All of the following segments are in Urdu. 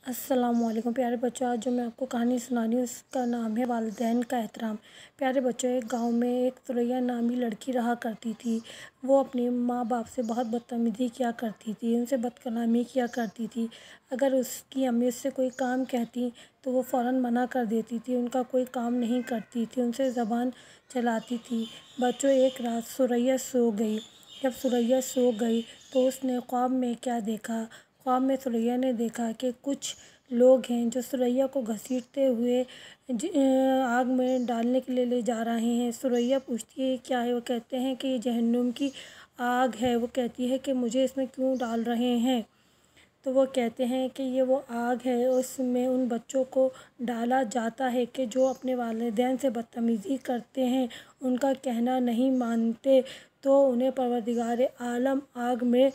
السلام علیکم پیارے بچوں، آج جو میں آپ کو کہانی سنا رہی ہوں اس کا نام ہے والدین کا احترام۔ پیارے بچوں، ایک گاؤں میں ایک ثریا نامی لڑکی رہا کرتی تھی۔ وہ اپنے ماں باپ سے بہت بدتمیزی کیا کرتی تھی، ان سے بد کلامی کیا کرتی تھی۔ اگر اس کی امی اس سے کوئی کام کہتی تو وہ فوراً منع کر دیتی تھی، ان کا کوئی کام نہیں کرتی تھی، ان سے زبان چلاتی تھی۔ بچوں، ایک رات ثریا سو گئی۔ جب ثریا سو گئی تو اس نے خواب میں کیا دیکھا؟ خواب میں ثریا نے دیکھا کہ کچھ لوگ ہیں جو ثریا کو گھسیٹتے ہوئے آگ میں ڈالنے کے لیے لے جا رہے ہیں۔ ثریا پوچھتی ہے کیا ہے؟ وہ کہتے ہیں کہ یہ جہنم کی آگ ہے۔ وہ کہتی ہے کہ مجھے اس میں کیوں ڈال رہے ہیں؟ تو وہ کہتے ہیں کہ یہ وہ آگ ہے، اس میں ان بچوں کو ڈالا جاتا ہے کہ جو اپنے والدین سے بدتمیزی کرتے ہیں، ان کا کہنا نہیں مانتے، تو انہیں پروردگار عالم آگ میں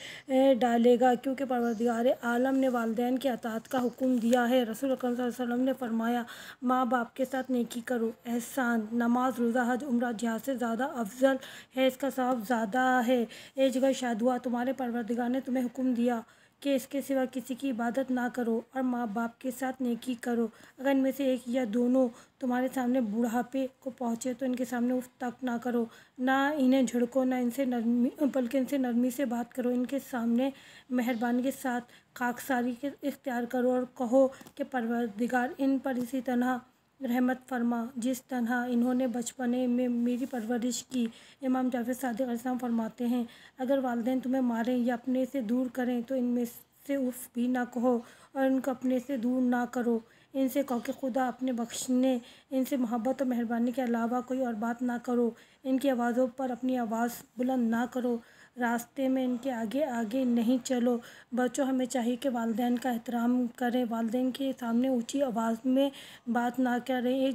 ڈالے گا، کیونکہ پروردگار عالم نے والدین کی اطاعت کا حکم دیا ہے۔ رسول اکرم صلی اللہ علیہ وسلم نے فرمایا، ماں باپ کے ساتھ نیکی کرو، احسان، نماز، روزہ، حج، عمرہ جہاد سے زیادہ افضل ہے، اس کا ثواب زیادہ ہے۔ ایک جگہ ارشاد ہوا، تمہارے پروردگار نے تمہیں حکم دیا کہ اس کے سوا کسی کی عبادت نہ کرو اور ماں باپ کے ساتھ نیکی کرو۔ اگر ان میں سے ایک یا دونوں تمہارے سامنے بڑھاپے کو پہنچے تو ان کے سامنے اف تک نہ کرو، نہ انہیں جھڑکو، نہ ان سے نرمی بلکہ ان سے نرمی سے بات کرو، ان کے سامنے مہربانی کے ساتھ خاکساری اختیار کرو اور کہو کہ پروردگار ان پر اسی طرح رحمت فرما جس طرح انہوں نے بچپنے میں میری پرورش کی۔ امام جعفر صادق علیہ السلام فرماتے ہیں، اگر والدین تمہیں ماریں یا اپنے سے دور کریں تو ان میں سے اف بھی نہ کہو اور ان کو اپنے سے دور نہ کرو۔ ان سے کہو کہ خدا اپنے بخشنے، ان سے محبت اور مہربانی کے علاوہ کوئی اور بات نہ کرو، ان کی آوازوں پر اپنی آواز بلند نہ کرو، راستے میں ان کے آگے آگے نہیں چلو۔ بچوں، ہمیں چاہیے کہ والدین کا احترام کریں، والدین کے سامنے اونچی آواز میں بات نہ کریں۔ ایک